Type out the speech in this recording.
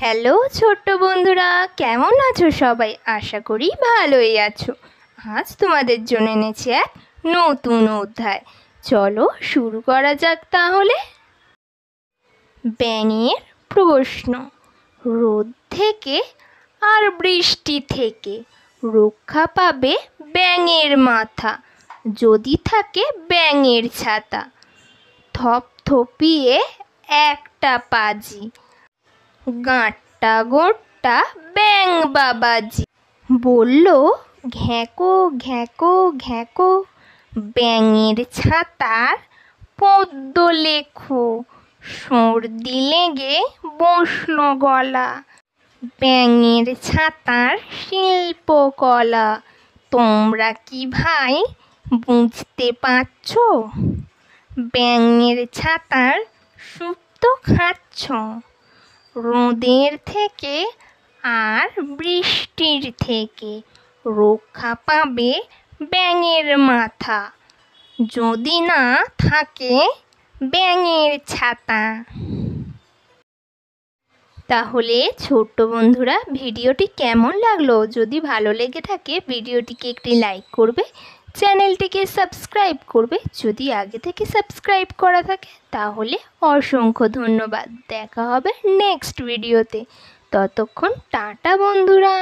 Hello ছোট্ট বন্ধুরা, কেমন আছো সবাই? আশা করি ভালোই আছো। আজ তোমাদের জন্য এনেছি এক নতুন অধ্যায়। চলো শুরু করা যাক তাহলে। ব্যাঙের প্রশ্ন। রোদ থেকে আর বৃষ্টি থেকে রক্ষা পাবে ব্যাঙের মাথা, যদি থাকে ব্যাঙের ছাতা। থপথপিয়ে একটা পাজি, গাঁটটা গোট্টা ব্যাঙ বাবাজি। বলল ঘ্যাঁকো ঘ্যাঁকো ঘ্যাঁকো, ব্যাঙের ছাতার পদ্য লেখো। সর্দি লেগে বসল গলা, ব্যাঙের ছাতার শিল্পকলা। তোমরা কি ভাই বুঝতে পারছ? ব্যাঙের ছাতার সুপ্ত খাচ্ছ। রোদের থেকে আর বৃষ্টির থেকে রক্ষা পাবে ব্যাঙের মাথা, যদি না থাকে ব্যাঙের ছাতা। তাহলে ছোট্ট বন্ধুরা, ভিডিওটি কেমন লাগলো? যদি ভালো লেগে থাকে ভিডিওটিকে একটি লাইক করবে, চ্যানেলটিকে সাবস্ক্রাইব করবে। যদি আগে থেকে সাবস্ক্রাইব করা থাকে তাহলে অসংখ্য ধন্যবাদ। দেখা হবে নেক্সট ভিডিওতে। ততক্ষণ টাটা বন্ধুরা।